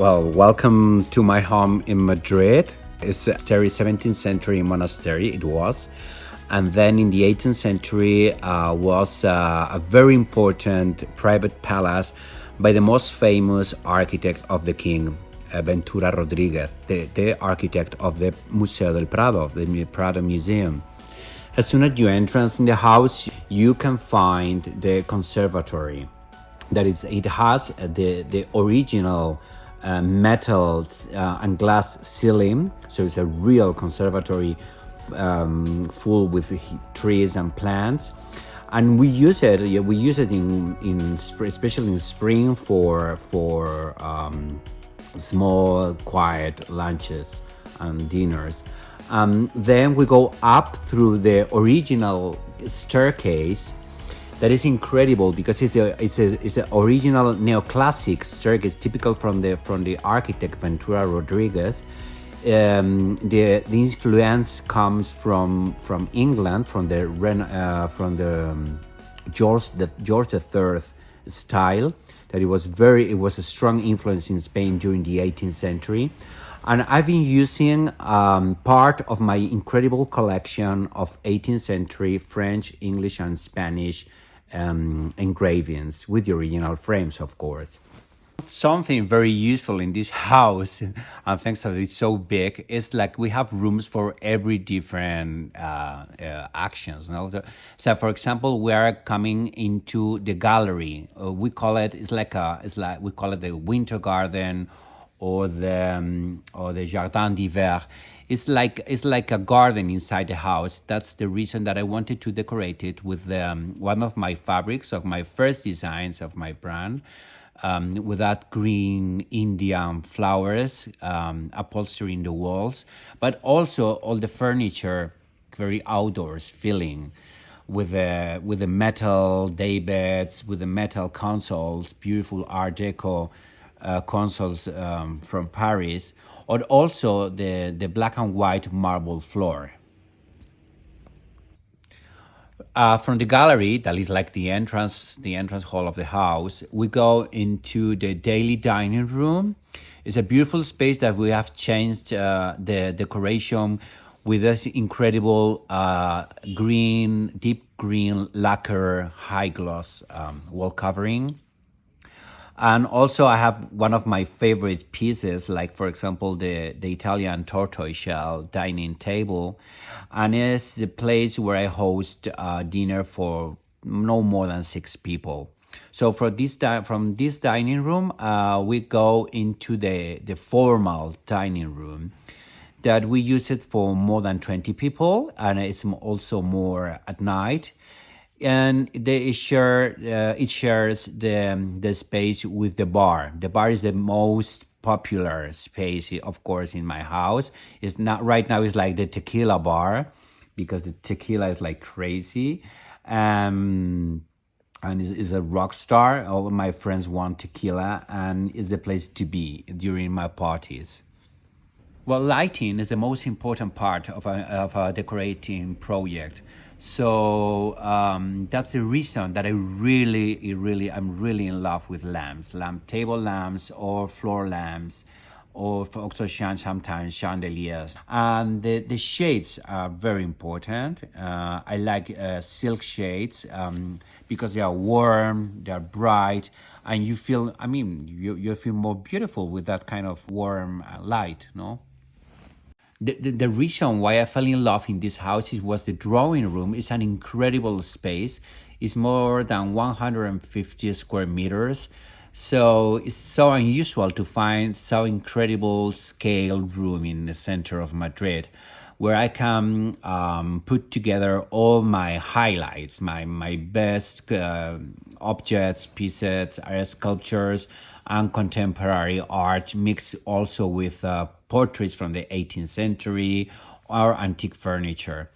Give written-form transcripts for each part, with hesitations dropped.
Well, welcome to my home in Madrid. It's a 17th century monastery, it was. And then in the 18th century was a very important private palace by the most famous architect of the king, Ventura Rodríguez, the architect of the Museo del Prado, the Prado Museum. As soon as you enter in the house, you can find the conservatory. That is, it has the original metals and glass ceiling, so it's a real conservatory full with trees and plants, and we use it in especially in spring for small quiet lunches and dinners. Then we go up through the original staircase. That is incredible because it's an original neoclassic staircase, typical from the architect Ventura Rodríguez. The influence comes from England, from the George III style. That it was a strong influence in Spain during the 18th century. And I've been using part of my incredible collection of 18th century French, English, and Spanish engravings with the original frames, of course. Something very useful in this house, and thanks that it's so big, is like we have rooms for every different actions. No? So, for example, we are coming into the gallery. We call it we call it the winter garden, or the jardin d'hiver. It's like a garden inside the house. That's the reason that I wanted to decorate it with one of my fabrics of my first designs of my brand, with that green Indian flowers, upholstery in the walls, but also all the furniture, very outdoors feeling, with the metal daybeds, with the metal consoles, beautiful Art Deco consoles from Paris, or also the black and white marble floor. From the gallery, that is like the entrance hall of the house, we go into the daily dining room. It's a beautiful space that we have changed the decoration with this incredible deep green lacquer high gloss wall covering. And also I have one of my favorite pieces, like for example, the Italian tortoiseshell dining table. And it's the place where I host dinner for no more than 6 people. So from this dining room, we go into the formal dining room that we use it for more than 20 people. And it's also more at night. And it shares the space with the bar. The bar is the most popular space, of course, in my house. It's not right now. It's like the tequila bar, because the tequila is like crazy, and is a rock star. All of my friends want tequila, and is the place to be during my parties. Well, lighting is the most important part of a decorating project. So that's the reason that I'm really in love with lamps, table lamps or floor lamps, or also sometimes chandeliers. And the shades are very important. I like silk shades because they are warm, they are bright, and you feel, I mean, you feel more beautiful with that kind of warm light, no? The reason why I fell in love in this house was the drawing room. It's an incredible space. It's more than 150 square meters. So it's so unusual to find so incredible scale room in the center of Madrid where I can put together all my highlights, my best objects, pieces, art sculptures, and contemporary art, mixed also with portraits from the 18th century or antique furniture.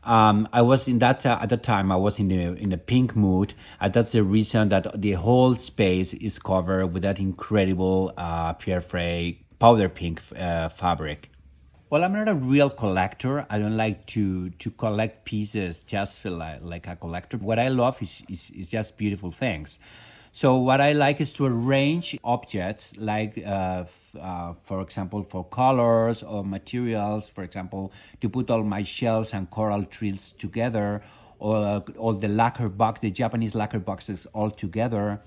I was in that at the time. I was in the pink mood, and that's the reason that the whole space is covered with that incredible Pierre Frey powder pink fabric. Well, I'm not a real collector. I don't like to collect pieces just feel like a collector. What I love is just beautiful things. So what I like is to arrange objects like, for example, for colors or materials, for example, to put all my shells and coral trees together, or all the lacquer box, the Japanese lacquer boxes all together,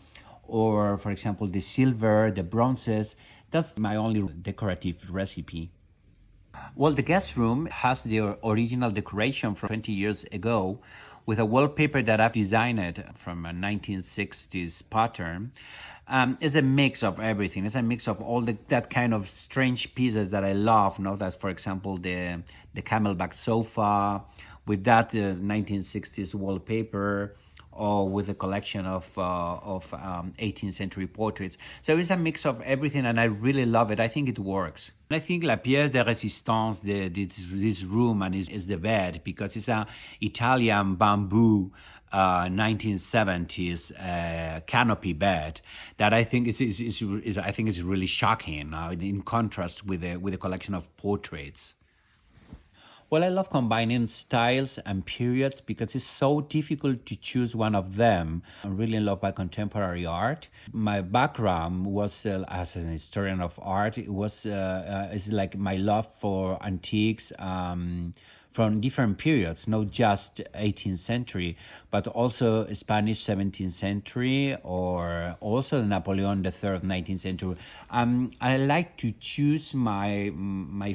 or for example, the silver, the bronzes. That's my only decorative recipe. Well, the guest room has the original decoration from 20 years ago with a wallpaper that I've designed from a 1960s pattern. It's a mix of everything. It's a mix of all that kind of strange pieces that I love. You know, that, for example, the camelback sofa with that 1960s wallpaper, or with a collection of 18th century portraits. So it's a mix of everything, and I really love it. I think it works. I think la pièce de résistance, this room, and is the bed, because it's a Italian bamboo 1970s canopy bed that I think I think is really shocking in contrast with the collection of portraits. Well, I love combining styles and periods because it's so difficult to choose one of them. I'm really in love by contemporary art. My background was as an historian of art. It was it's like my love for antiques. From different periods, not just 18th century, but also Spanish 17th century, or also Napoleon III 19th century. I like to choose my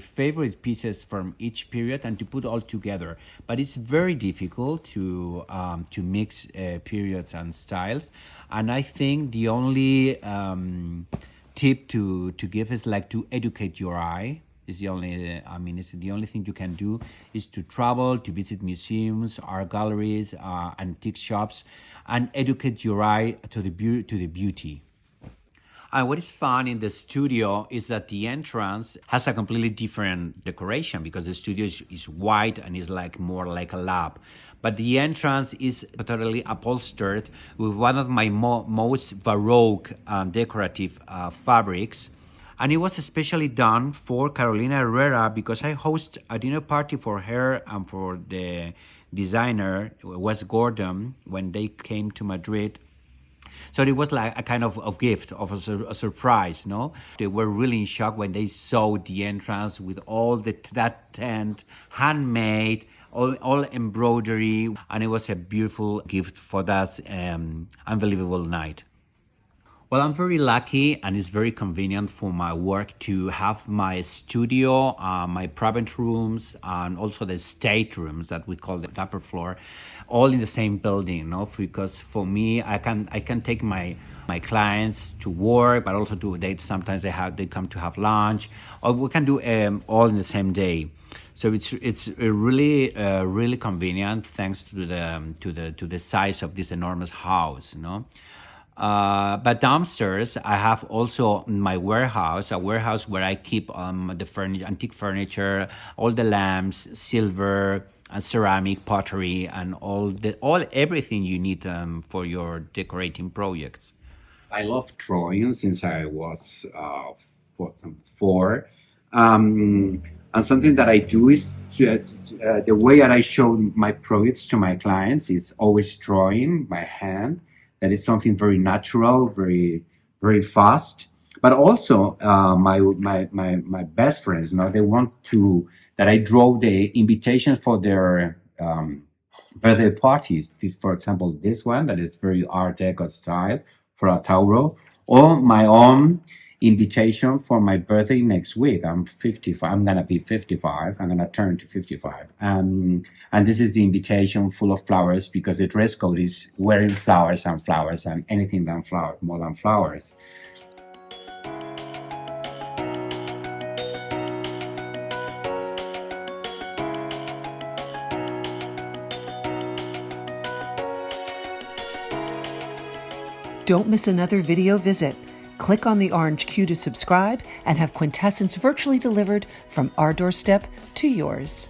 favorite pieces from each period and to put all together. But it's very difficult to mix periods and styles. And I think the only tip to give is like to educate your eye. It's the only, I mean, it's the only thing you can do is to travel, to visit museums, art galleries, antique shops, and educate your eye to the beauty. And what is fun in the studio is that the entrance has a completely different decoration because the studio is white and is like more like a lab. But the entrance is totally upholstered with one of my most baroque decorative fabrics. And it was especially done for Carolina Herrera because I host a dinner party for her and for the designer, Wes Gordon, when they came to Madrid. So it was like a kind of gift, of a surprise, no? They were really in shock when they saw the entrance with all that tent, handmade, all embroidery. And it was a beautiful gift for that unbelievable night. Well, I'm very lucky, and it's very convenient for my work to have my studio, my private rooms, and also the state rooms that we call the upper floor, all in the same building. No, because for me, I can take my clients to work, but also to they sometimes they come to have lunch, or we can do all in the same day. So it's really convenient thanks to the size of this enormous house. But downstairs, I have also my warehouse, a warehouse where I keep the antique furniture, all the lamps, silver, and ceramic, pottery, and everything you need for your decorating projects. I love drawing since I was four. And something that I do is the way that I show my projects to my clients is always drawing by hand. That is something very natural, very fast. But also, my best friends, they want to that I draw the invitations for their birthday parties. This, for example, this one that is very Art Deco style for a Tauro, or my own invitation for my birthday next week. I'm 55. I'm gonna be 55. I'm gonna turn to 55. And this is the invitation full of flowers because the dress code is wearing flowers and anything than flower, more than flowers. Don't miss another video visit. Click on the orange Q to subscribe and have Quintessence virtually delivered from our doorstep to yours.